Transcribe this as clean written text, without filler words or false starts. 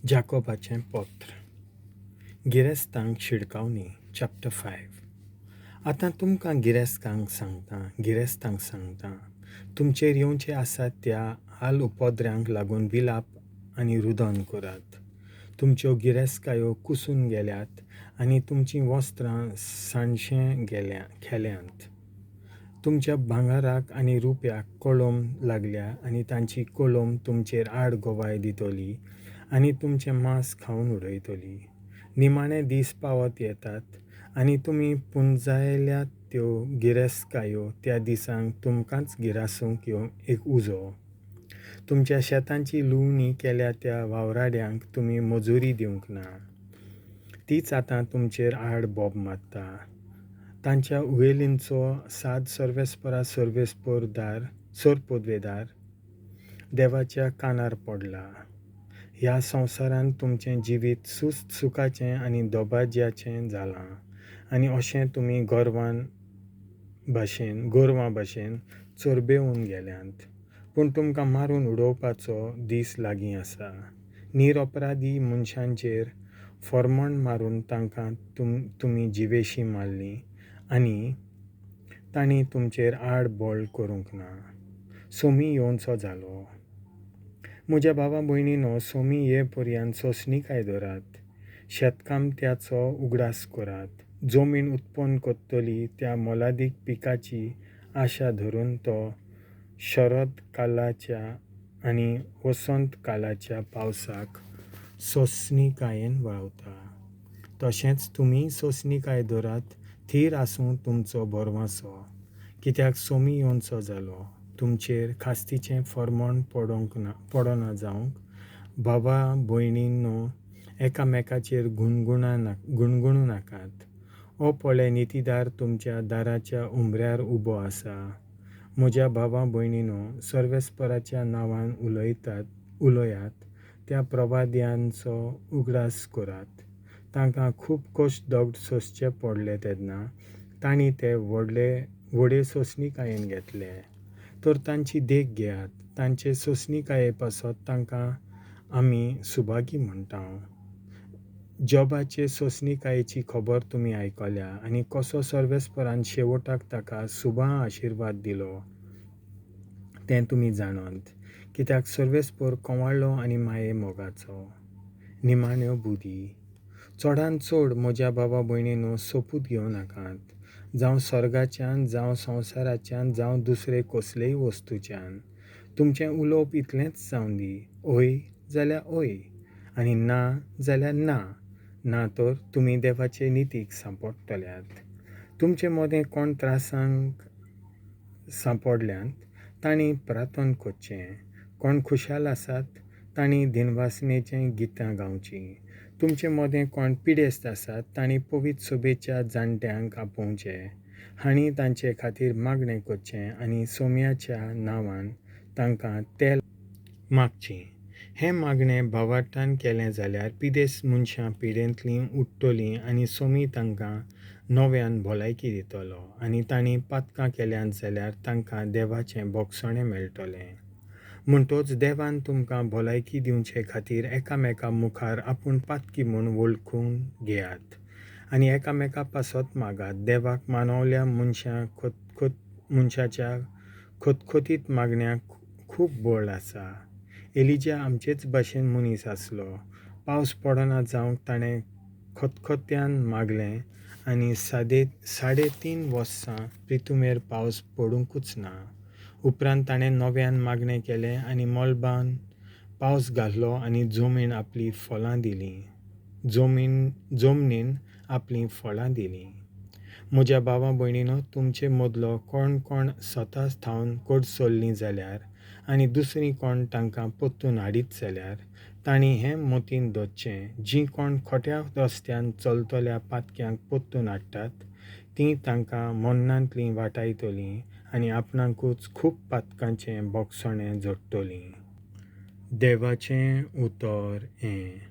जाकोबाचें पत्र गिरेस्तांक शिडकावणी चॅप्टर 5. आतां तुमकां गिरेस्तांक सांगता तुमचेर येवचे आसात त्या हाल उपद्र्यांक लागून विलाप आनी रुदन करात. तुमच्यो गिरेस्कायो कुसून गेल्यात आनी तुमचीं वस्त्रां साणशें खेल्यांत. तुमच्या भांगाराक आनी रुप्याक कळोम लागल्या आनी तांची कळोम तुमचेर आड गोवाय दितली आनी तुमचें मांस खावन उडयतली. निमाणे दीस पावत येतात आनी तुमी पुंजायल्यात त्यो गिरेस्कायो त्या दिसांक तुमकांच गिरासूंक एक उजो. तुमच्या शेतांची लुवणी केल्या त्या वावराड्यांक तुमी मजुरी दिवंक ना. तीच आतां तुमचेर आड बोब मारता. तांच्या उयेलींचो साद सोरपोदवेदार देवाच्या कानार पडला. ह्या संवसारांत तुमचें जिवीत सुखाचें आनी दोबाज्याचें जालां आनी अशें तुमी गोरवां भाशेन चोरबेवून गेल्यांत. पूण तुमकां मारून उडोवपाचो दीस लागीं आसा. निरपराधी मनशांचेर फॉर्मण मारून तांकां तुमी जिवेशीं मारलीं आनी तांणी तुमचेर आड बोळ करूंक ना. सोमी येवचो जालो. म्हज्या भावा भयणीनो, सोमी ये पर्यंत सोंसणीकाय धरात. शेतकामत्याचो उगडास करात. जमीन उत्पन्न कोत्तली त्या मोलादीक पिकाची आशा धरून तो शरद कालाच्या आनी वसंत कालाच्या पावसाक सोंसणीकायेन वळवता. तशेंच तुमी सोंसणीकाय धरात. थीर आसूं तुमचो बोरवांसो, कित्याक सोमी येवचो जालो. तुमचेर खास्तीचें फर्मण पडना जावंक. भावा भयणींनो, एकामेकाचेर गुणगुणू नाकात. हो पळय, नितीदार तुमच्या दाराच्या उंबऱ्यार उबो आसा. म्हज्या भावा भयणीनो, सर्वेस्पराच्या नांवान उलयात त्या प्रवाद्यांचो उगडास करात. तांकां खूब कश्ट दोग सोंसचे पडले तेन्ना तांणी ते व्हडे सोंसणीकायेन घेतले. तर तांची देख घेयात. तांचे सोंसणीकाये पासत तांकां आमी सुभागी म्हणटाव. जॉबाचे सोंसणीकायेची खबर तुमी आयकल्या आनी कसो सर्वेस्परान शेवटाक ताका सुभां आशिर्वाद दिलो तें तुमी जाणत. कित्याक सर्वेस्पर कोवाळ्ळो आनी माये मोगाचो. निमाण्यो बुदी चडांत चड म्हज्या भावा भयणीनो सोपूत घेवं नाकात. जावं स्वर्गाच्यान, जावं संवसाराच्यान, जावं दुसरे कसलेय वस्तूच्यान. तुमचें उलोवप इतलेंच जावं दी. ओय जाल्यार ओय आनी ना जाल्यार ना. ना तर तुमी देवाचे नितीक सांपडटल्यात. तुमचे मदें कोण त्रासांक सांपडल्यांत तांणी प्रार्थना करचें. कोण खुशाल आसात तांणी दिनवासनेचीं गितां गावचीं. तुमचे मदें कोण पिडेस्त आसात तांणी पवित्र सभेच्या जाणट्यांक आपोवचें. हांणी तांचे खातीर मागणें करचें आनी सोम्याच्या नांवान तांकां तेल मागचीं. हें मागणें भावार्थान केलें जाल्यार पिडेस्त मनशां पिडेंतलीं उठटलीं आनी सोमी तांकां नव्यान भलायकी दितलो. आनी तांणी पातकां केल्यांत जाल्यार तांकां देवाचें भोगसणें मेळटलें. म्हणटच देवान तुमकां भलायकी दिवचे खातीर एकामेका मुखार आपूण पातकी म्हूण वळखून घेयात आनी एकामेका पासत मागात. देवाक मानवल्या मनशाच्या खतखतीत मागण्याक खूब बळ आसा. एलिजा आमचेच भाशेन मनीस आसलो. पावस पडना जावंक ताणें खतखत्यान मागलें आनी 3.5 वर्सां रितुमेर पावस पडूंकूच ना. उपरांत ताणें नव्यान मागणें केलें आनी मोलबान पावस घालो आनी जमीन आपलीं फळां दिलीं. म्हज्या भावा भयणीनो, तुमचे मदलो कोण स्वता थावन कडसरलीं जाल्यार आनी दुसरीं कोण तांकां परतून हाडीत जाल्यार तांणी हें मतीन दवरचें. जीं कोण खोट्या रस्त्यान चलतल्या पातक्यांक परतून हाडटात तीं तांकां मरणांतलीं वाटायतलीं आनी आपणाकूच खूब पातकांचें भोगसणें झडटलीं. देवाचें उतर हें.